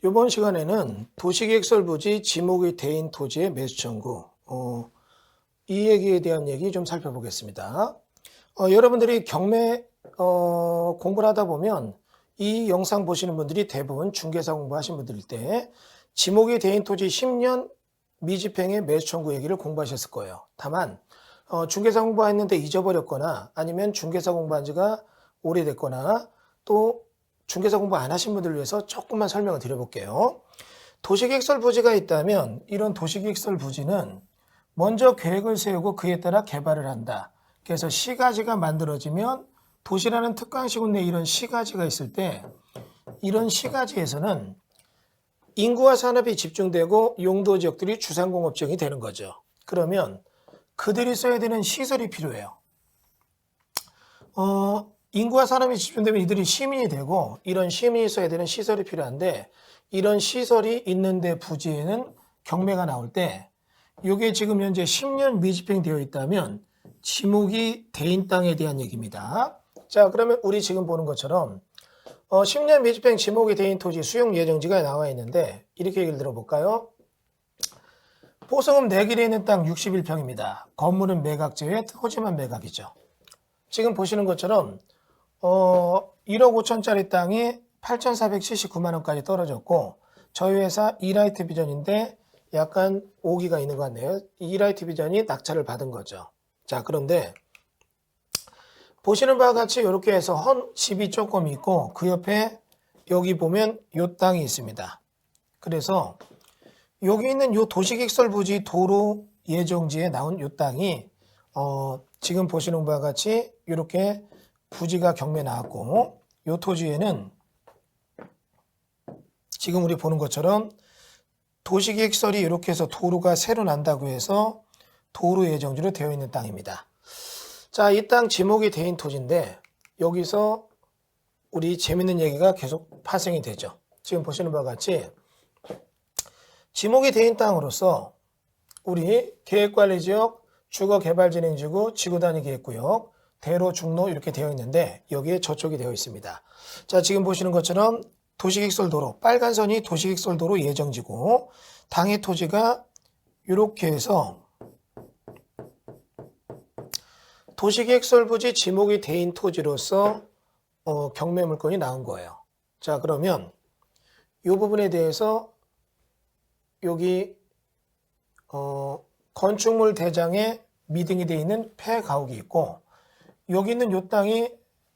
이번 시간에는 도시계획설부지 지목의 대인 토지의 매수 청구 이 얘기에 대한 얘기 좀 살펴보겠습니다. 여러분들이 경매 공부를 하다 보면 이 영상 보시는 분들이 대부분 중개사 공부하신 분들일 때 지목의 대인 토지 10년 미집행의 매수 청구 얘기를 공부하셨을 거예요. 다만 중개사 공부했는데 잊어버렸거나 아니면 중개사 공부한 지가 오래됐거나 또 중개사 공부 안 하신 분들을 위해서 조금만 설명을 드려볼게요. 도시계획설 부지가 있다면 이런 도시계획설 부지는 먼저 계획을 세우고 그에 따라 개발을 한다. 그래서 시가지가 만들어지면 도시라는 특강시군 내에 이런 시가지가 있을 때 이런 시가지에서는 인구와 산업이 집중되고 용도 지역들이 주상공업지역이 되는 거죠. 그러면 그들이 써야 되는 시설이 필요해요. 인구와 산업이 집중되면 이들이 시민이 되고 이런 시민이 써야 되는 시설이 필요한데 이런 시설이 있는데 부지에는 경매가 나올 때 이게 지금 현재 10년 미집행되어 있다면 지목이 대인 땅에 대한 얘기입니다. 자, 그러면 우리 지금 보는 것처럼 10년 미집행 지목이 대인 토지 수용 예정지가 나와 있는데 이렇게 얘기를 들어볼까요? 보성읍 내길에 있는 땅 61평입니다. 건물은 매각제외 토지만 매각이죠. 지금 보시는 것처럼 1억 5천짜리 땅이 8,479만 원까지 떨어졌고 저희 회사 이라이트 비전인데 약간 오기가 있는 것 같네요. 이라이트 비전이 낙찰을 받은 거죠. 자, 그런데 보시는 바와 같이 이렇게 해서 헌 집이 조금 있고 그 옆에 여기 보면 요 땅이 있습니다. 그래서 여기 있는 요 도시계획설 부지 도로 예정지에 나온 요 땅이 지금 보시는 바와 같이 이렇게 부지가 경매 나왔고 요 토지에는 지금 우리 보는 것처럼 도시계획설이 이렇게 해서 도로가 새로 난다고 해서 도로 예정지로 되어 있는 땅입니다. 자, 이 땅 지목이 대인 토지인데 여기서 우리 재밌는 얘기가 계속 파생이 되죠. 지금 보시는 바와 같이 지목이 대인 땅으로서 우리 계획관리지역, 주거개발진행지구, 지구단위 계획구역, 대로, 중로 이렇게 되어 있는데 여기에 저촉이 되어 있습니다. 자, 지금 보시는 것처럼 도시계획설 도로, 빨간 선이 도시계획설 도로 예정지고 당해 토지가 이렇게 해서 도시계획설 부지 지목이 대인 토지로서 경매 물건이 나온 거예요. 자, 그러면 이 부분에 대해서 여기 건축물 대장에 미등이 되어 있는 폐가옥이 있고 여기 있는 이 땅이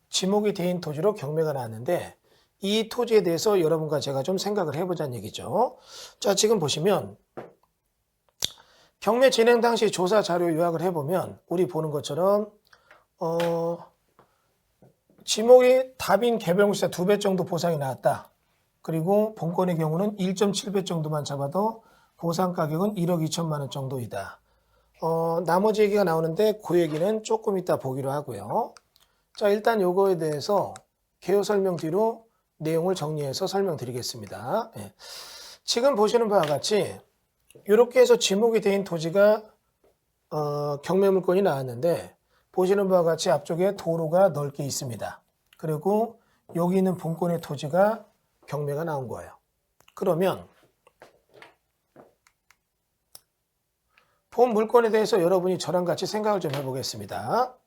지목이 대인 토지로 경매가 나왔는데 이 토지에 대해서 여러분과 제가 좀 생각을 해보자는 얘기죠. 자, 지금 보시면 경매 진행 당시 조사 자료 요약을 해보면 우리 보는 것처럼 지목이 답인 개별물세 2배 정도 보상이 나왔다. 그리고 본건의 경우는 1.7배 정도만 잡아도 보상 가격은 1억 2천만 원 정도이다. 나머지 얘기가 나오는데 그 얘기는 조금 이따 보기로 하고요. 자, 일단 요거에 대해서 개요 설명 뒤로 내용을 정리해서 설명드리겠습니다. 예. 지금 보시는 바와 같이 이렇게 해서 지목이 대인 토지가 경매 물건이 나왔는데 보시는 바와 같이 앞쪽에 도로가 넓게 있습니다. 그리고 여기 있는 본권의 토지가 경매가 나온 거예요. 그러면 본 물건에 대해서 여러분이 저랑 같이 생각을 좀 해보겠습니다.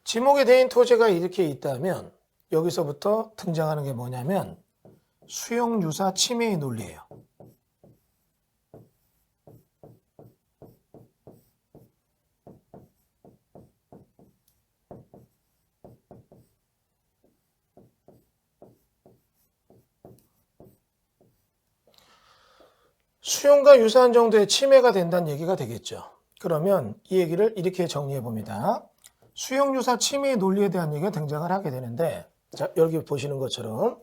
지목이 대인 토지가 이렇게 있다면 여기서부터 등장하는 게 뭐냐면 수용유사 침해의 논리예요. 수용과 유사한 정도의 침해가 된다는 얘기가 되겠죠. 그러면 이 얘기를 이렇게 정리해 봅니다. 수용유사 침해의 논리에 대한 얘기가 등장을 하게 되는데 자, 여기 보시는 것처럼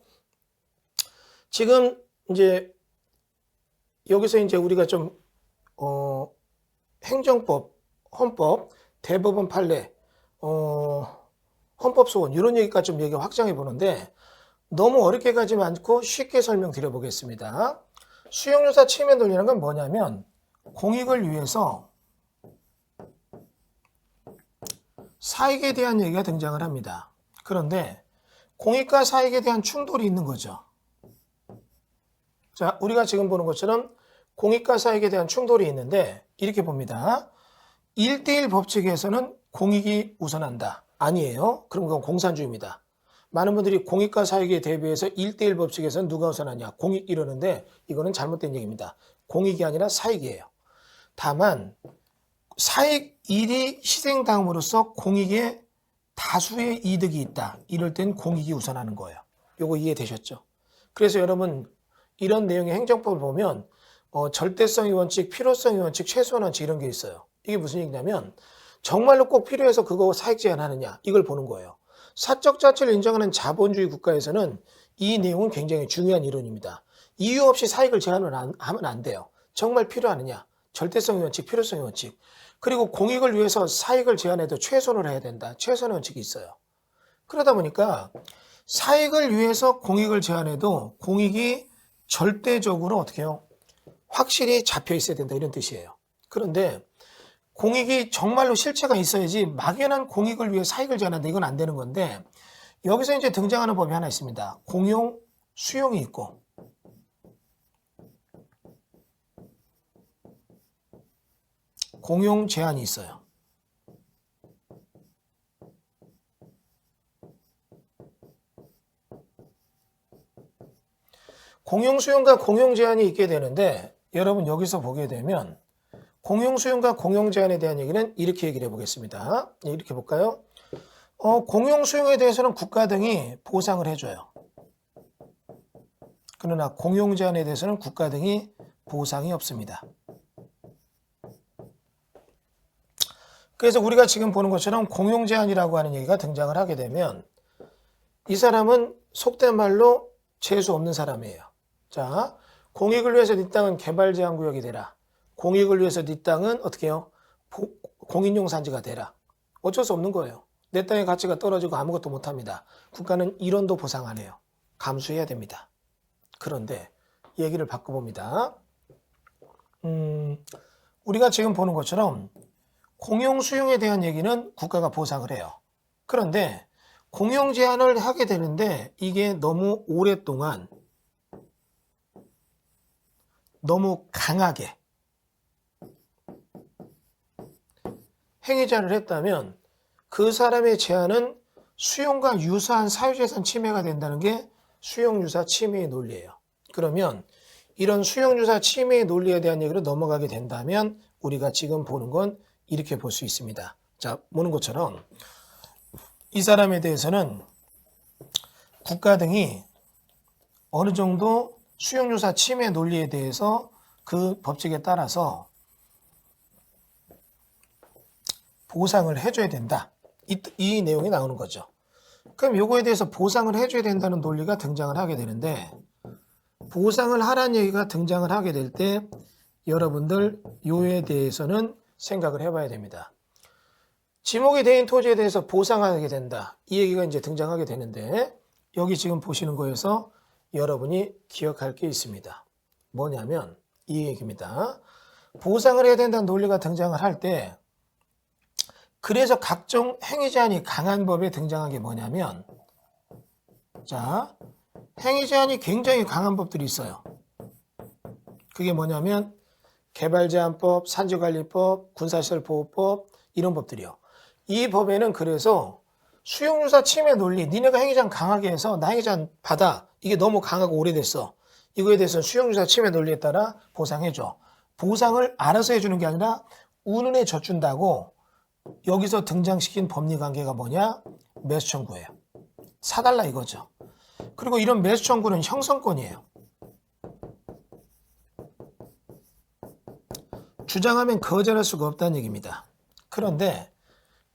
지금 이제 여기서 이제 우리가 좀 행정법, 헌법, 대법원 판례, 헌법 소원 이런 얘기까지 좀 얘기 확장해 보는데 너무 어렵게 가지 않고 쉽게 설명드려 보겠습니다. 수용유사 침해 논리라는 건 뭐냐면 공익을 위해서 사익에 대한 얘기가 등장을 합니다. 그런데 공익과 사익에 대한 충돌이 있는 거죠. 자, 우리가 지금 보는 것처럼 공익과 사익에 대한 충돌이 있는데 이렇게 봅니다. 1대1 법칙에서는 공익이 우선한다. 아니에요. 그럼 그건 공산주의입니다. 많은 분들이 공익과 사익에 대비해서 1대1 법칙에서는 누가 우선하냐? 공익 이러는데 이거는 잘못된 얘기입니다. 공익이 아니라 사익이에요. 다만 사익 1이 희생당함으로써 공익에 다수의 이득이 있다. 이럴 땐 공익이 우선하는 거예요. 요거 이해되셨죠? 그래서 여러분 이런 내용의 행정법을 보면 절대성의 원칙, 필요성의 원칙, 최소한 원칙 이런 게 있어요. 이게 무슨 얘기냐면 정말로 꼭 필요해서 그거 사익 제한하느냐 이걸 보는 거예요. 사적 자치를 인정하는 자본주의 국가에서는 이 내용은 굉장히 중요한 이론입니다. 이유 없이 사익을 제한을 하면 안 돼요. 정말 필요하느냐, 절대성의 원칙, 필요성의 원칙. 그리고 공익을 위해서 사익을 제한해도 최선을 해야 된다. 최선의 원칙이 있어요. 그러다 보니까 사익을 위해서 공익을 제한해도 공익이 절대적으로 어떻게 해요? 확실히 잡혀 있어야 된다 이런 뜻이에요. 그런데 공익이 정말로 실체가 있어야지 막연한 공익을 위해 사익을 제한한다 이건 안 되는 건데 여기서 이제 등장하는 법이 하나 있습니다. 공용, 수용이 있고 공용 제한이 있어요. 공용 수용과 공용 제한이 있게 되는데 여러분 여기서 보게 되면 공용 수용과 공용 제한에 대한 얘기는 이렇게 얘기를 해보겠습니다. 이렇게 볼까요? 공용 수용에 대해서는 국가 등이 보상을 해줘요. 그러나 공용 제한에 대해서는 국가 등이 보상이 없습니다. 그래서 우리가 지금 보는 것처럼 공용 제한이라고 하는 얘기가 등장을 하게 되면 이 사람은 속된 말로 재수 없는 사람이에요. 자, 공익을 위해서 네 땅은 개발 제한 구역이 되라. 공익을 위해서 네 땅은 어떻게 해요? 공인용 산지가 되라. 어쩔 수 없는 거예요. 내 땅의 가치가 떨어지고 아무것도 못합니다. 국가는 1원도 보상 안 해요. 감수해야 됩니다. 그런데 얘기를 바꿔봅니다. 우리가 지금 보는 것처럼 공용 수용에 대한 얘기는 국가가 보상을 해요. 그런데 공용 제한을 하게 되는데 이게 너무 오랫동안 너무 강하게 행위 제한을 했다면 그 사람의 제한은 수용과 유사한 사유재산 침해가 된다는 게 수용유사 침해의 논리예요. 그러면 이런 수용유사 침해의 논리에 대한 얘기로 넘어가게 된다면 우리가 지금 보는 건 이렇게 볼 수 있습니다. 자, 보는 것처럼 이 사람에 대해서는 국가 등이 어느 정도 수용유사 침해 논리에 대해서 그 법칙에 따라서 보상을 해줘야 된다. 이 내용이 나오는 거죠. 그럼 요거에 대해서 보상을 해줘야 된다는 논리가 등장을 하게 되는데 보상을 하라는 얘기가 등장을 하게 될 때 여러분들 요에 대해서는 생각을 해봐야 됩니다. 지목이 대인 토지에 대해서 보상하게 된다. 이 얘기가 이제 등장하게 되는데 여기 지금 보시는 거에서 여러분이 기억할 게 있습니다. 뭐냐면 이 얘기입니다. 보상을 해야 된다는 논리가 등장을 할 때 그래서 각종 행위 제한이 강한 법에 등장한 게 뭐냐면 자, 행위 제한이 굉장히 강한 법들이 있어요. 그게 뭐냐면 개발제한법, 산지관리법, 군사시설보호법 이런 법들이요. 이 법에는 그래서 수용유사 침해 논리, 니네가 행위제한 강하게 해서 나 행위제한 받아. 이게 너무 강하고 오래됐어. 이거에 대해서는 수용유사 침해 논리에 따라 보상해줘. 보상을 알아서 해주는 게 아니라 운운에 젖준다고 여기서 등장시킨 법리관계가 뭐냐? 매수 청구예요. 사달라 이거죠. 그리고 이런 매수 청구는 형성권이에요. 주장하면 거절할 수가 없다는 얘기입니다. 그런데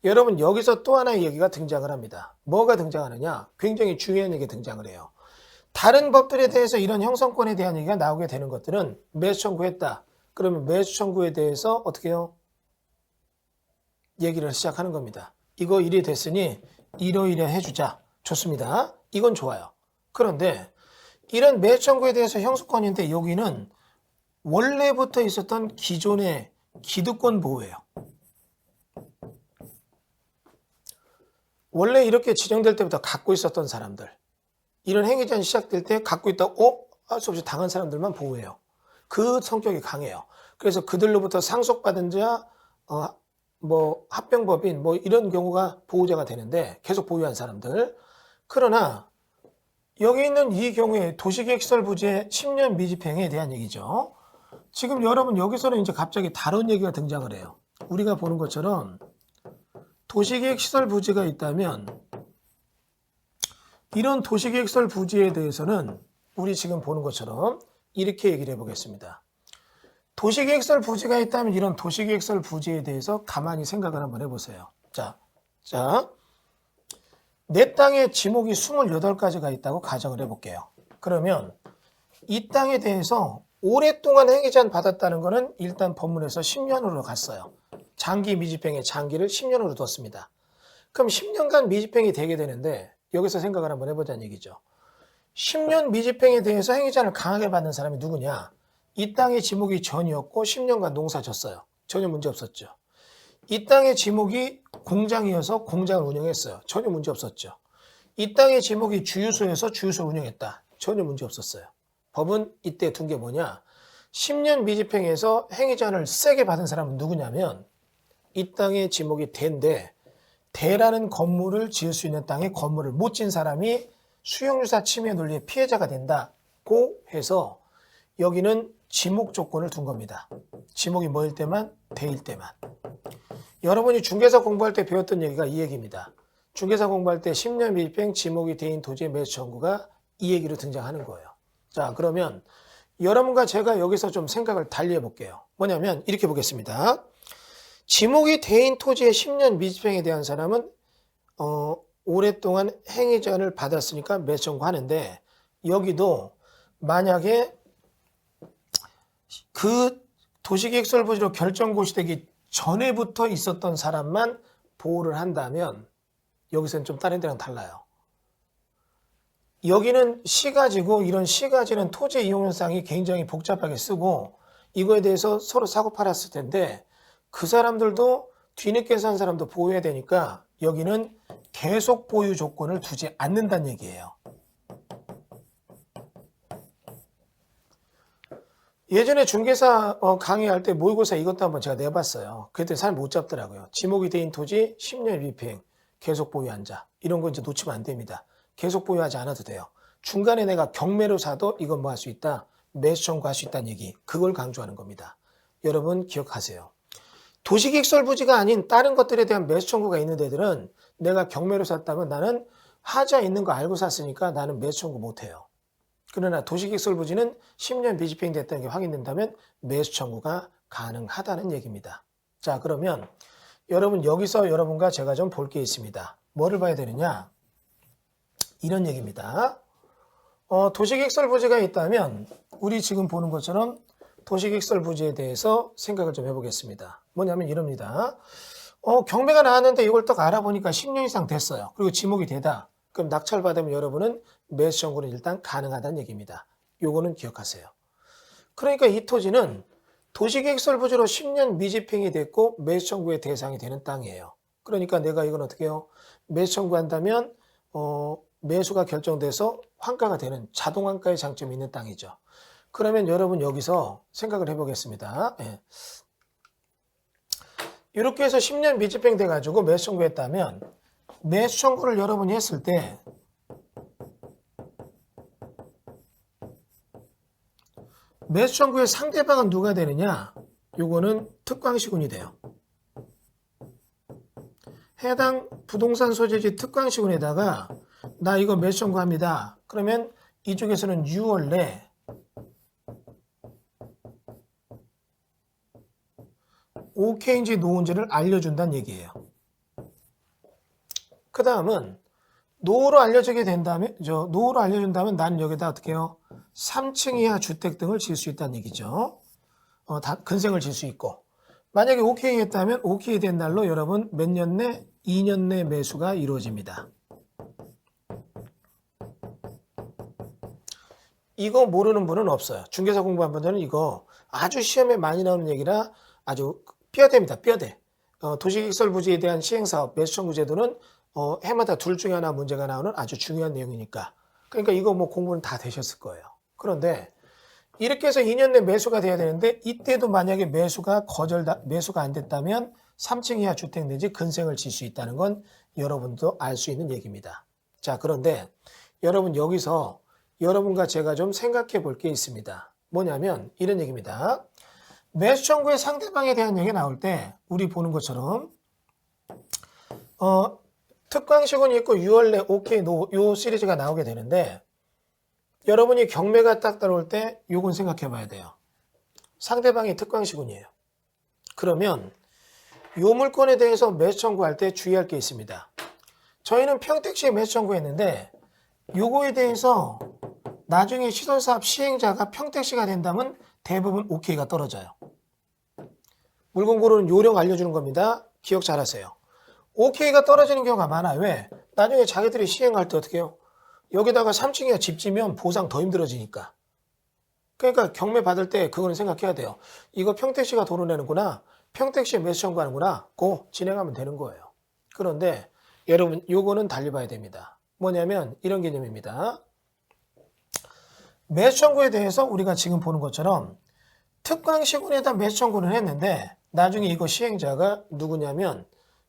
여러분 여기서 또 하나의 얘기가 등장을 합니다. 뭐가 등장하느냐? 굉장히 중요한 얘기가 등장을 해요. 다른 법들에 대해서 이런 형성권에 대한 얘기가 나오게 되는 것들은 매수 청구했다. 그러면 매수 청구에 대해서 어떻게 해요? 얘기를 시작하는 겁니다. 이거 일이 됐으니 이러이러 해주자. 좋습니다. 이건 좋아요. 그런데 이런 매수 청구에 대해서 형성권인데 여기는 원래부터 있었던 기존의 기득권 보호예요. 원래 이렇게 지정될 때부터 갖고 있었던 사람들, 이런 행위 제한이 시작될 때 갖고 있다고 할 수 없이 당한 사람들만 보호해요. 그 성격이 강해요. 그래서 그들로부터 상속받은 자, 뭐 합병법인 뭐 이런 경우가 보호자가 되는데 계속 보유한 사람들. 그러나 여기 있는 이 경우에 도시계획시설 부지의 10년 미집행에 대한 얘기죠. 지금 여러분 여기서는 이제 갑자기 다른 얘기가 등장을 해요. 우리가 보는 것처럼 도시계획시설 부지가 있다면 이런 도시계획시설 부지에 대해서는 우리 지금 보는 것처럼 이렇게 얘기를 해보겠습니다. 도시계획시설 부지가 있다면 이런 도시계획시설 부지에 대해서 가만히 생각을 한번 해보세요. 자, 내 땅에 지목이 28가지가 있다고 가정을 해볼게요. 그러면 이 땅에 대해서 오랫동안 행위제한 받았다는 것은 일단 법문에서 10년으로 갔어요. 장기 미집행의 장기를 10년으로 뒀습니다. 그럼 10년간 미집행이 되게 되는데 여기서 생각을 한번 해보자는 얘기죠. 10년 미집행에 대해서 행위제한을 강하게 받는 사람이 누구냐? 이 땅의 지목이 전이었고 10년간 농사 졌어요. 전혀 문제 없었죠. 이 땅의 지목이 공장이어서 공장을 운영했어요. 전혀 문제 없었죠. 이 땅의 지목이 주유소여서 주유소를 운영했다. 전혀 문제 없었어요. 법은 이때 둔 게 뭐냐? 10년 미집행에서 행위제한을 세게 받은 사람은 누구냐면 이 땅의 지목이 대인데 대라는 건물을 지을 수 있는 땅에 건물을 못 지은 사람이 수용유사 침해 논리의 피해자가 된다고 해서 여기는 지목 조건을 둔 겁니다. 지목이 뭐일 때만? 대일 때만. 여러분이 중개사 공부할 때 배웠던 얘기가 이 얘기입니다. 중개사 공부할 때 10년 미집행 지목이 대인 토지의 매수 청구가 이 얘기로 등장하는 거예요. 자, 그러면 여러분과 제가 여기서 좀 생각을 달리 해볼게요. 뭐냐면 이렇게 보겠습니다. 지목이 대인 토지의 10년 미집행에 대한 사람은 오랫동안 행위제한을 받았으니까 매수 청구하는데 여기도 만약에 그 도시계획시설 부지로 결정 고시되기 전에부터 있었던 사람만 보호를 한다면 여기서는 좀 다른 데랑 달라요. 여기는 시가지고 이런 시가지는 토지 이용현상이 굉장히 복잡하게 쓰고 이거에 대해서 서로 사고 팔았을 텐데 그 사람들도 뒤늦게 산 사람도 보호해야 되니까 여기는 계속 보유 조건을 두지 않는다는 얘기예요. 예전에 중개사 강의할 때 모의고사 이것도 한번 제가 내봤어요. 그랬더니 사람 못 잡더라고요. 지목이 대인 토지 10년 미집행 계속 보유한 자 이런 거 이제 놓치면 안 됩니다. 계속 보유하지 않아도 돼요. 중간에 내가 경매로 사도 이건 뭐 할 수 있다. 매수 청구할 수 있다는 얘기. 그걸 강조하는 겁니다. 여러분 기억하세요. 도시계획시설 부지가 아닌 다른 것들에 대한 매수 청구가 있는 데들은 내가 경매로 샀다면 나는 하자 있는 거 알고 샀으니까 나는 매수 청구 못해요. 그러나 도시계획시설 부지는 10년 미집행이 됐다는 게 확인된다면 매수 청구가 가능하다는 얘기입니다. 자, 그러면 여러분 여기서 여러분과 제가 좀 볼 게 있습니다. 뭐를 봐야 되느냐? 이런 얘기입니다. 도시계획시설 부지가 있다면 우리 지금 보는 것처럼 도시계획시설 부지에 대해서 생각을 좀 해보겠습니다. 뭐냐면 이럽니다. 경매가 나왔는데 이걸 딱 알아보니까 10년 이상 됐어요. 그리고 지목이 되다. 그럼 낙찰받으면 여러분은 매수 청구는 일단 가능하다는 얘기입니다. 요거는 기억하세요. 그러니까 이 토지는 도시계획시설 부지로 10년 미집행이 됐고 매수 청구의 대상이 되는 땅이에요. 그러니까 내가 이건 어떻게 해요? 매수 청구한다면 매수가 결정돼서 환가가 되는 자동 환가의 장점이 있는 땅이죠. 그러면 여러분 여기서 생각을 해보겠습니다. 예. 이렇게 해서 10년 미집행 돼가지고 매수 청구했다면 매수 청구를 여러분이 했을 때 매수 청구의 상대방은 누가 되느냐? 요거는 특광시군이 돼요. 해당 부동산 소재지 특광시군에다가 나 이거 매수 청구합니다. 그러면 이쪽에서는 6월 내 오케이인지 노인지를 알려준다는 얘기예요. 그 다음은 노후로 알려주게 된다면, 노후로 알려준다면 나는 여기다 어떻게 해요? 3층 이하 주택 등을 지을 수 있다는 얘기죠. 근생을 질 수 있고. 만약에 오케이 했다면 오케이 된 날로 여러분 몇 년 내? 2년 내 매수가 이루어집니다. 이거 모르는 분은 없어요. 중개사 공부한 분들은 이거 아주 시험에 많이 나오는 얘기라 아주 뼈대입니다. 뼈대. 도시계획시설 부지에 대한 시행사업 매수 청구 제도는 해마다 둘 중에 하나 문제가 나오는 아주 중요한 내용이니까. 그러니까 이거 뭐 공부는 다 되셨을 거예요. 그런데 이렇게 해서 2년 내 매수가 돼야 되는데 이때도 만약에 매수가 안 됐다면 3층 이하 주택 내지 근생을 질 수 있다는 건 여러분도 알 수 있는 얘기입니다. 자, 그런데 여러분 여기서 여러분과 제가 좀 생각해 볼 게 있습니다. 뭐냐면 이런 얘기입니다. 매수 청구의 상대방에 대한 얘기가 나올 때 우리 보는 것처럼 특강시군이 있고 6월 내 오케이 노 요 시리즈가 나오게 되는데 여러분이 경매가 딱 들어올 때 요건 생각해 봐야 돼요. 상대방이 특강시군이에요. 그러면 요 물건에 대해서 매수 청구할 때 주의할 게 있습니다. 저희는 평택시에 매수 청구했는데 요거에 대해서 나중에 시설사업 시행자가 평택시가 된다면 대부분 오케이가 떨어져요. 물건 고르는 요령 알려주는 겁니다. 기억 잘하세요. 오케이가 떨어지는 경우가 많아요. 왜? 나중에 자기들이 시행할 때 어떻게 해요? 여기다가 3층이야 집 지면 보상 더 힘들어지니까. 그러니까 경매 받을 때 그거는 생각해야 돼요. 이거 평택시가 돈을 내는구나. 평택시에 매수 청구하는구나. 고 진행하면 되는 거예요. 그런데 여러분 요거는 달리 봐야 됩니다. 뭐냐면 이런 개념입니다. 매수 청구에 대해서 우리가 지금 보는 것처럼 특강시군에다 매수 청구는 했는데 나중에 이거 시행자가 누구냐면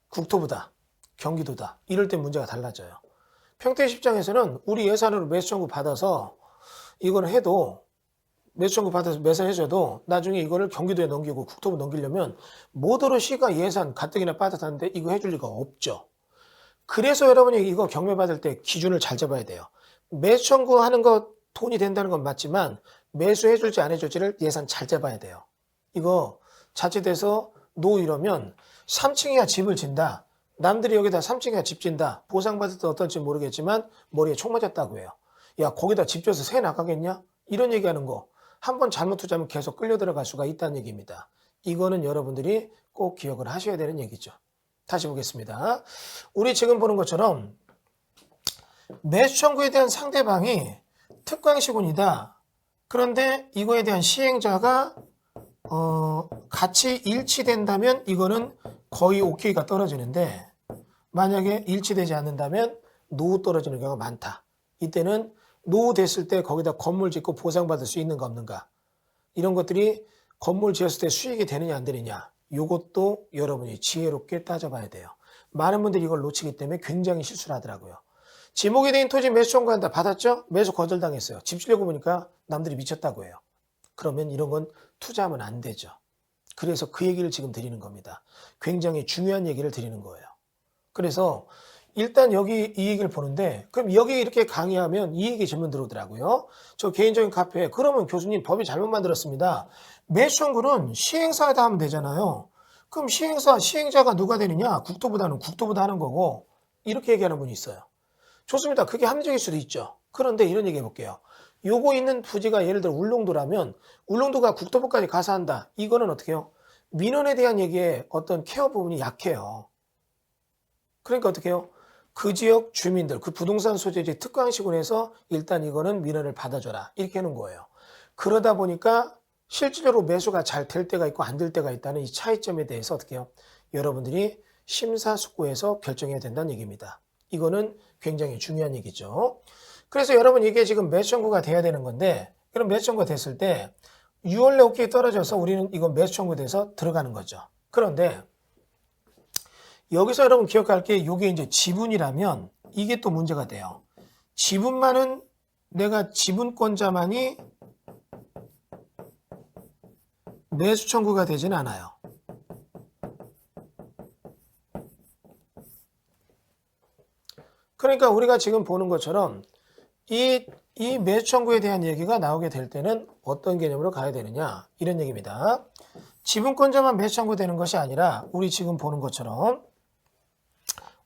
국토부다, 경기도다. 이럴 때 문제가 달라져요. 평택시 입장에서는 우리 예산으로 매수 청구 받아서 이거는 해도 매수 청구 받아서 매수해줘도 나중에 이거를 경기도에 넘기고 국토부 넘기려면 모두로 시가 예산 가뜩이나 빠듯한데 이거 해줄 리가 없죠. 그래서 여러분이 이거 경매 받을 때 기준을 잘 잡아야 돼요. 매수 청구하는 거 돈이 된다는 건 맞지만 매수해줄지 안 해줄지를 예산 잘 잡아야 돼요. 이거 자칫해서 노 이러면 3층 이하 집을 진다. 남들이 여기다 3층 이하 집 진다. 보상받을 때 어떨지 모르겠지만 머리에 총 맞았다고 해요. 야 거기다 집 져서 새 나가겠냐? 이런 얘기하는 거. 한번 잘못 투자하면 계속 끌려 들어갈 수가 있다는 얘기입니다. 이거는 여러분들이 꼭 기억을 하셔야 되는 얘기죠. 다시 보겠습니다. 우리 지금 보는 것처럼 매수 청구에 대한 상대방이 특강시군이다. 그런데 이거에 대한 시행자가 같이 일치된다면 이거는 거의 오케이가 떨어지는데 만약에 일치되지 않는다면 노 떨어지는 경우가 많다. 이때는 노 됐을 때 거기다 건물 짓고 보상받을 수 있는가 없는가 이런 것들이 건물 지었을 때 수익이 되느냐 안 되느냐 이것도 여러분이 지혜롭게 따져봐야 돼요. 많은 분들이 이걸 놓치기 때문에 굉장히 실수를 하더라고요. 지목이 된 토지 매수 청구한다. 받았죠? 매수 거절당했어요. 집 지려고 보니까 남들이 미쳤다고 해요. 그러면 이런 건 투자하면 안 되죠. 그래서 그 얘기를 지금 드리는 겁니다. 굉장히 중요한 얘기를 드리는 거예요. 그래서 일단 여기 이 얘기를 보는데 그럼 여기 이렇게 강의하면 이 얘기 질문 들어오더라고요. 저 개인적인 카페에 그러면 교수님 법이 잘못 만들었습니다. 매수 청구는 시행사에다 하면 되잖아요. 그럼 시행자가 누가 되느냐? 국토부다 하는 거고 이렇게 얘기하는 분이 있어요. 좋습니다. 그게 합리적일 수도 있죠. 그런데 이런 얘기 해볼게요. 요거 있는 부지가 예를 들어 울릉도라면 울릉도가 국토부까지 가서 한다. 이거는 어떻게 해요? 민원에 대한 얘기에 어떤 케어 부분이 약해요. 그러니까 어떻게 해요? 그 지역 주민들, 그 부동산 소재지 특강시군에서 일단 이거는 민원을 받아줘라. 이렇게 하는 거예요. 그러다 보니까 실질적으로 매수가 잘 될 때가 있고 안 될 때가 있다는 이 차이점에 대해서 어떻게 해요? 여러분들이 심사숙고해서 결정해야 된다는 얘기입니다. 이거는 굉장히 중요한 얘기죠. 그래서 여러분 이게 지금 매수 청구가 돼야 되는 건데 그럼 매수 청구가 됐을 때 6월 내 오케이 떨어져서 우리는 이건 매수 청구돼서 들어가는 거죠. 그런데 여기서 여러분 기억할 게 이게 이제 지분이라면 이게 또 문제가 돼요. 지분만은 내가 지분권자만이 매수 청구가 되진 않아요. 그러니까 우리가 지금 보는 것처럼 이 매수 청구에 대한 얘기가 나오게 될 때는 어떤 개념으로 가야 되느냐 이런 얘기입니다. 지분권자만 매수 청구되는 것이 아니라 우리 지금 보는 것처럼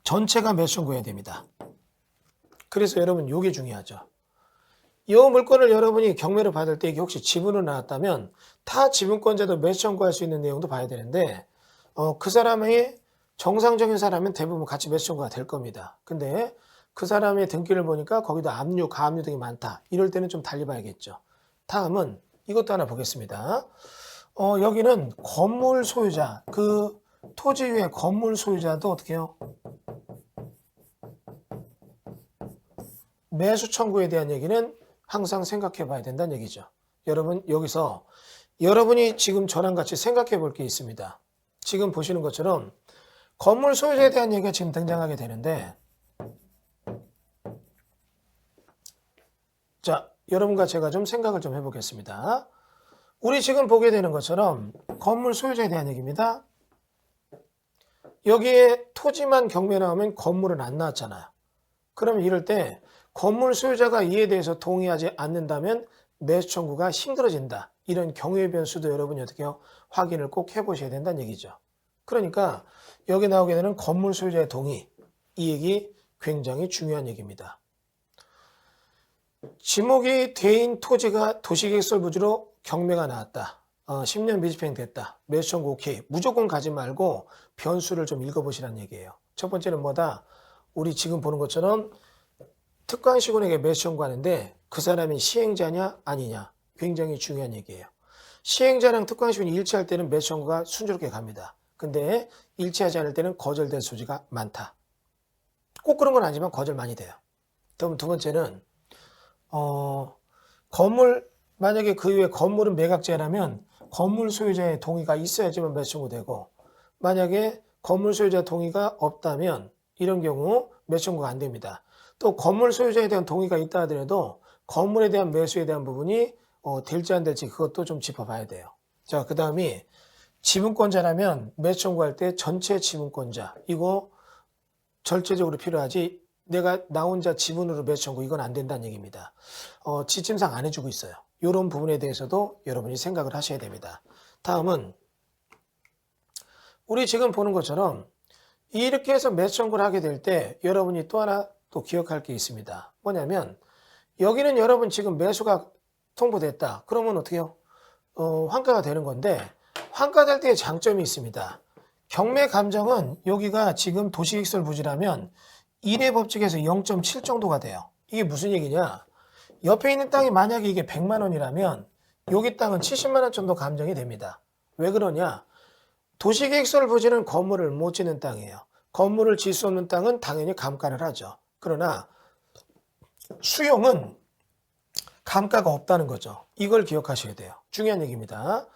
전체가 매수 청구해야 됩니다. 그래서 여러분 이게 중요하죠. 이 물건을 여러분이 경매를 받을 때 이게 혹시 지분으로 나왔다면 타 지분권자도 매수 청구할 수 있는 내용도 봐야 되는데 그 사람의 정상적인 사람은 대부분 같이 매수 청구가 될 겁니다. 근데 그 사람의 등기를 보니까 거기도 압류, 가압류 등이 많다. 이럴 때는 좀 달리 봐야겠죠. 다음은 이것도 하나 보겠습니다. 여기는 건물 소유자, 그 토지 위에 건물 소유자도 어떻게 해요? 매수 청구에 대한 얘기는 항상 생각해 봐야 된다는 얘기죠. 여러분 여기서 여러분이 지금 저랑 같이 생각해 볼 게 있습니다. 지금 보시는 것처럼 건물 소유자에 대한 얘기가 지금 등장하게 되는데 자, 여러분과 제가 좀 생각을 좀 해보겠습니다. 우리 지금 보게 되는 것처럼 건물 소유자에 대한 얘기입니다. 여기에 토지만 경매 나오면 건물은 안 나왔잖아요. 그러면 이럴 때 건물 소유자가 이에 대해서 동의하지 않는다면 매수 청구가 힘들어진다. 이런 경우의 변수도 여러분이 어떻게 해요? 확인을 꼭 해보셔야 된다는 얘기죠. 그러니까 여기 나오게 되는 건물 소유자의 동의, 이 얘기 굉장히 중요한 얘기입니다. 지목이 대인 토지가 도시계획설 부지로 경매가 나왔다. 10년 미집행 됐다. 매수 청구 오케이. 무조건 가지 말고 변수를 좀 읽어보시라는 얘기예요. 첫 번째는 뭐다? 우리 지금 보는 것처럼 특광시군에게 매수 청구하는데 그 사람이 시행자냐 아니냐 굉장히 중요한 얘기예요. 시행자랑 특광시군이 일치할 때는 매수 청구가 순조롭게 갑니다. 근데 일치하지 않을 때는 거절된 소지가 많다. 꼭 그런 건 아니지만 거절 많이 돼요. 그럼 두 번째는 건물 만약에 그 이후에 건물은 매각제라면 건물 소유자의 동의가 있어야지만 매수 청구되고 만약에 건물 소유자 동의가 없다면 이런 경우 매수 청구가 안 됩니다. 또 건물 소유자에 대한 동의가 있다 하더라도 건물에 대한 매수에 대한 부분이 될지 안 될지 그것도 좀 짚어봐야 돼요. 자, 그 다음이 지분권자라면 매수 청구할 때 전체 지분권자 이거 절차적으로 필요하지 내가 나 혼자 지분으로 매수 청구 이건 안 된다는 얘기입니다. 지침상 안 해주고 있어요. 이런 부분에 대해서도 여러분이 생각을 하셔야 됩니다. 다음은 우리 지금 보는 것처럼 이렇게 해서 매수 청구를 하게 될 때 여러분이 또 하나 또 기억할 게 있습니다. 뭐냐면 여기는 여러분 지금 매수가 통보됐다. 그러면 어떻게 해요? 환가가 되는 건데 환가될 때의 장점이 있습니다. 경매 감정은 여기가 지금 도시계획설 부지라면 1회 법칙에서 0.7 정도가 돼요. 이게 무슨 얘기냐? 옆에 있는 땅이 만약에 이게 100만 원이라면 여기 땅은 70만 원 정도 감정이 됩니다. 왜 그러냐? 도시계획설 부지는 건물을 못 짓는 땅이에요. 건물을 질 수 없는 땅은 당연히 감가를 하죠. 그러나 수용은 감가가 없다는 거죠. 이걸 기억하셔야 돼요. 중요한 얘기입니다.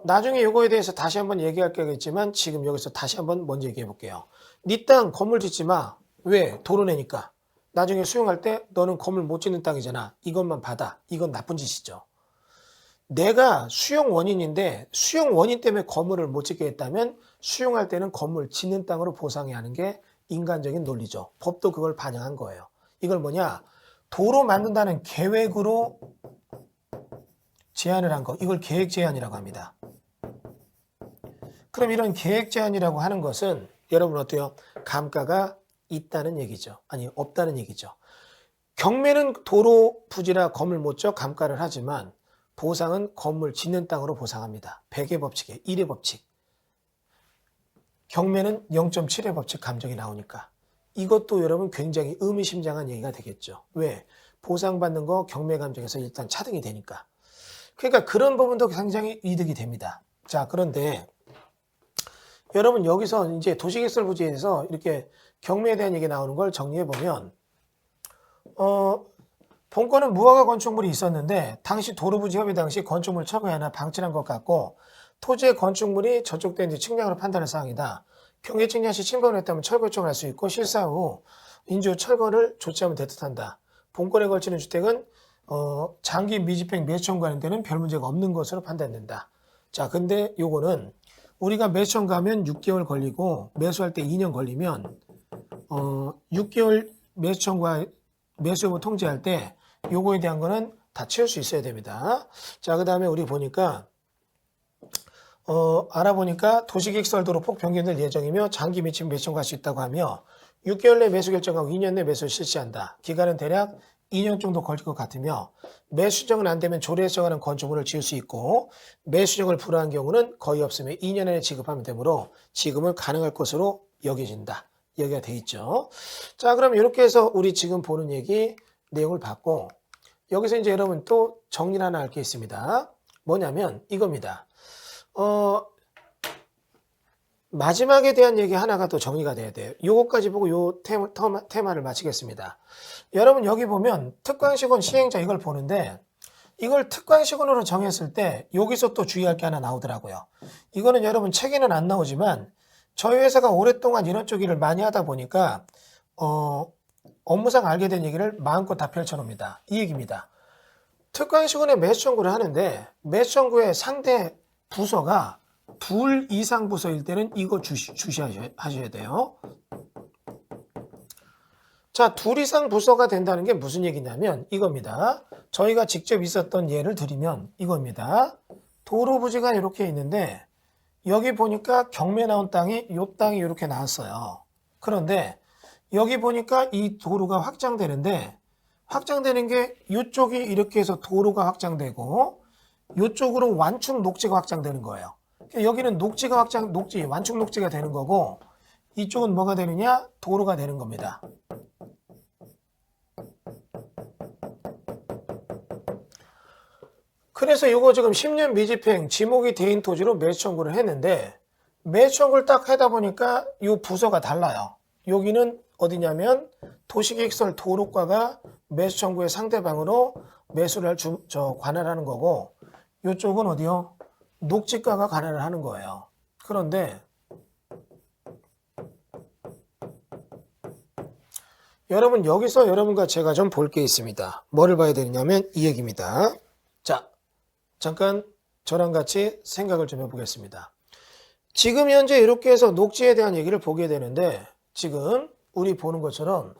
나중에 이거에 대해서 다시 한번 얘기할 거겠지만 지금 여기서 다시 한번 먼저 얘기해 볼게요. 네 땅 건물 짓지 마. 왜? 도로 내니까. 나중에 수용할 때 너는 건물 못 짓는 땅이잖아. 이것만 받아. 이건 나쁜 짓이죠. 내가 수용 원인인데 수용 원인 때문에 건물을 못 짓게 했다면 수용할 때는 건물 짓는 땅으로 보상해야 하는 게 인간적인 논리죠. 법도 그걸 반영한 거예요. 이걸 뭐냐? 도로 만든다는 계획으로 제한을 한 거. 이걸 계획 제한이라고 합니다. 그럼 이런 계획 제한이라고 하는 것은 여러분 어때요? 감가가 있다는 얘기죠. 아니 없다는 얘기죠. 경매는 도로 부지나 건물 못 져 감가를 하지만 보상은 건물 짓는 땅으로 보상합니다. 100의 법칙에 1의 법칙. 경매는 0.7의 법칙 감정이 나오니까. 이것도 여러분 굉장히 의미심장한 얘기가 되겠죠. 왜? 보상받는 거 경매 감정에서 일단 차등이 되니까. 그러니까 그런 부분도 굉장히 이득이 됩니다. 자, 그런데 여러분 여기서 이제 도시계획설 부지에 대해서 이렇게 경매에 대한 얘기 나오는 걸 정리해 보면 본건은 무허가 건축물이 있었는데 당시 도로부지 협의 당시 건축물 철거에 하나 방치한 것 같고 토지의 건축물이 저촉된 뒤 측량으로 판단할 사항이다. 경계 측량 시 침범을 했다면 철거 요청을 할 수 있고 실사 후 인주 철거를 조치하면 대뜻한다. 본건에 걸치는 주택은 장기 미집행 매수 청구하는 데는 별 문제가 없는 것으로 판단된다. 자, 근데 요거는 우리가 매수 청구하면 6개월 걸리고 매수할 때 2년 걸리면 6개월 매수 청구와 매수 여부 통지할 때 요거에 대한 거는 다 채울 수 있어야 됩니다. 자, 그 다음에 우리 보니까 알아보니까 도시계획설도로 폭 변경될 예정이며 장기 미집 매수 청구할 수 있다고 하며 6개월 내 매수 결정하고 2년 내 매수를 실시한다. 기간은 대략 2년 정도 걸릴 것 같으며 매수정은 안 되면 조례정하는 건축물을 지을 수 있고 매수정을 불허한 경우는 거의 없으며 2년 안에 지급하면 되므로 지금은 가능할 것으로 여겨진다. 여기가 돼 있죠. 자, 그럼 이렇게 해서 우리 지금 보는 얘기 내용을 봤고 여기서 이제 여러분 또 정리를 하나 할 게 있습니다. 뭐냐면 이겁니다. 마지막에 대한 얘기 하나가 또 정리가 돼야 돼요. 요거까지 보고 요 테마를 마치겠습니다. 여러분 여기 보면 특광시군 시행자 이걸 보는데 이걸 특광시군으로 정했을 때 여기서 또 주의할 게 하나 나오더라고요. 이거는 여러분 책에는 안 나오지만 저희 회사가 오랫동안 이런 쪽 일을 많이 하다 보니까 업무상 알게 된 얘기를 마음껏 다 펼쳐놓습니다. 이 얘기입니다. 특광시군에 매수 청구를 하는데 매수 청구의 상대 부서가 둘 이상 부서일 때는 이거 주시하셔야 돼요. 자, 둘 이상 부서가 된다는 게 무슨 얘기냐면 이겁니다. 저희가 직접 있었던 예를 드리면 이겁니다. 도로 부지가 이렇게 있는데 여기 보니까 경매 나온 땅이 이 땅이 이렇게 나왔어요. 그런데 여기 보니까 이 도로가 확장되는데 확장되는 게 이쪽이 이렇게 해서 도로가 확장되고 이쪽으로 완충 녹지가 확장되는 거예요. 여기는 녹지가 완충 녹지가 되는 거고 이쪽은 뭐가 되느냐? 도로가 되는 겁니다. 그래서 이거 지금 10년 미집행 지목이 대인 토지로 매수 청구를 했는데 매수 청구를 딱 하다 보니까 이 부서가 달라요. 여기는 어디냐면 도시계획설 도로과가 매수 청구의 상대방으로 매수를 관할하는 거고 이쪽은 어디요? 녹지과가 관할을 하는 거예요. 그런데 여러분 여기서 여러분과 제가 좀 볼 게 있습니다. 뭐를 봐야 되냐면 이 얘기입니다. 자, 잠깐 저랑 같이 생각을 좀 해보겠습니다. 지금 현재 이렇게 해서 녹지에 대한 얘기를 보게 되는데 지금 우리 보는 것처럼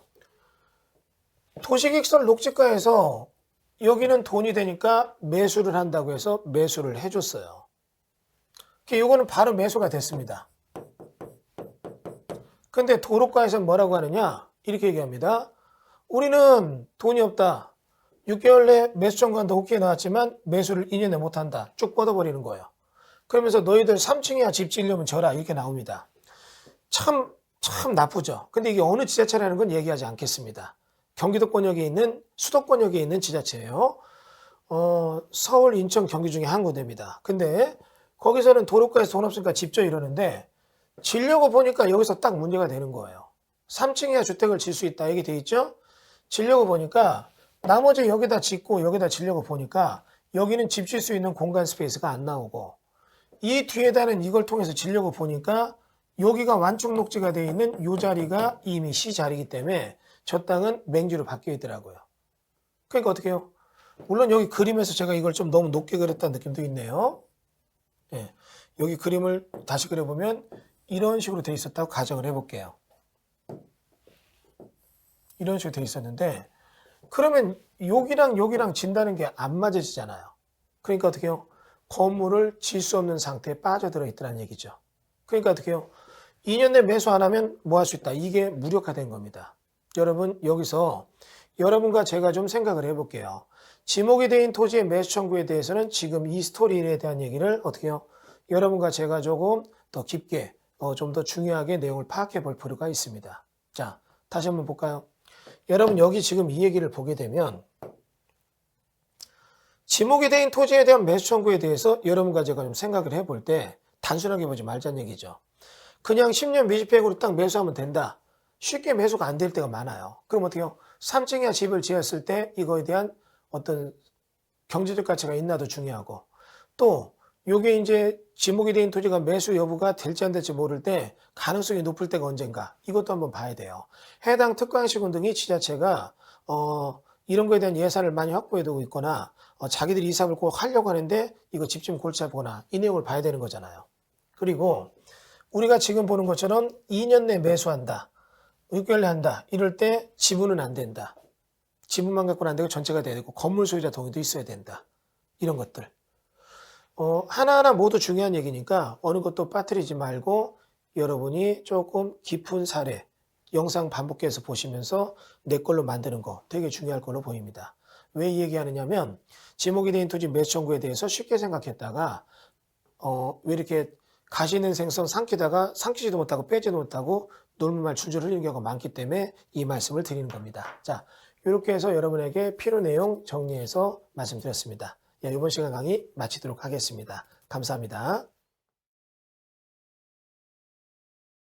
도시계획설 녹지과에서 여기는 돈이 되니까 매수를 한다고 해서 매수를 해줬어요. 이거는 바로 매수가 됐습니다. 근데 도로과에서 뭐라고 하느냐? 이렇게 얘기합니다. 우리는 돈이 없다. 6개월 내 매수 청구한다. 오케이 나왔지만 매수를 2년 내 못한다. 쭉 뻗어버리는 거예요. 그러면서 너희들 3층이야 집 지으려면 져라. 이렇게 나옵니다. 참 나쁘죠. 근데 이게 어느 지자체라는 건 얘기하지 않겠습니다. 경기도권역에 있는 수도권역에 있는 지자체예요. 서울, 인천, 경기 중에 한 군데입니다. 근데 거기서는 도로가에서 돈 없으니까 집져 이러는데 지려고 보니까 여기서 딱 문제가 되는 거예요. 3층이야 주택을 질 수 있다 얘기 돼 있죠? 지려고 보니까 나머지 여기다 짓고 여기다 지려고 보니까 여기는 집 질 수 있는 공간 스페이스가 안 나오고 이 뒤에다는 이걸 통해서 지려고 보니까 여기가 완충 녹지가 되어 있는 이 자리가 이미 시 자리이기 때문에 저 땅은 맹지로 바뀌어 있더라고요. 그러니까 어떻게 해요? 물론 여기 그림에서 제가 이걸 좀 너무 높게 그렸다는 느낌도 있네요. 예, 여기 그림을 다시 그려보면 이런 식으로 되어 있었다고 가정을 해볼게요. 이런 식으로 되어 있었는데 그러면 여기랑 진다는 게 안 맞아지잖아요. 그러니까 어떻게 해요? 건물을 질 수 없는 상태에 빠져들어 있다는 얘기죠. 그러니까 어떻게 해요? 2년 내 매수 안 하면 뭐 할 수 있다. 이게 무력화된 겁니다. 여러분 여기서 여러분과 제가 좀 생각을 해볼게요. 지목이 되어 토지의 매수 청구에 대해서는 지금 이 스토리에 대한 얘기를 어떻게 해요? 여러분과 제가 조금 더 깊게 좀 더 중요하게 내용을 파악해 볼 필요가 있습니다. 자, 다시 한번 볼까요? 여러분 여기 지금 이 얘기를 보게 되면 지목이 되어 토지에 대한 매수 청구에 대해서 여러분과 제가 좀 생각을 해볼 때 단순하게 보지 말자는 얘기죠. 그냥 10년 미집행으로 딱 매수하면 된다. 쉽게 매수가 안 될 때가 많아요. 그럼 어떻게 해요? 3층이야 집을 지었을 때 이거에 대한 어떤 경제적 가치가 있나도 중요하고 또 요게 이제 지목이 된 토지가 매수 여부가 될지 안 될지 모를 때 가능성이 높을 때가 언젠가 이것도 한번 봐야 돼요. 해당 특광시군 등이 지자체가 이런 거에 대한 예산을 많이 확보해 두고 있거나 자기들이 이 사업을 꼭 하려고 하는데 이거 집 좀 골치 아프거나 이 내용을 봐야 되는 거잖아요. 그리고 우리가 지금 보는 것처럼 2년 내 매수한다. 6개월 내 한다. 이럴 때 지분은 안 된다. 지분만 갖고는 안 되고 전체가 돼야 되고 건물 소유자 동의도 있어야 된다. 이런 것들. 하나하나 모두 중요한 얘기니까 어느 것도 빠뜨리지 말고 여러분이 조금 깊은 사례, 영상 반복해서 보시면서 내 걸로 만드는 거 되게 중요할 걸로 보입니다. 왜 이 얘기하느냐면 지목이 된 토지 매수 청구에 대해서 쉽게 생각했다가 왜 이렇게 가시는 생선 삼키다가 삼키지도 못하고 빼지도 못하고 놀문말 줄줄 흘리는 경우가 많기 때문에 이 말씀을 드리는 겁니다. 자, 이렇게 해서 여러분에게 필요 내용 정리해서 말씀드렸습니다. 이번 시간 강의 마치도록 하겠습니다. 감사합니다.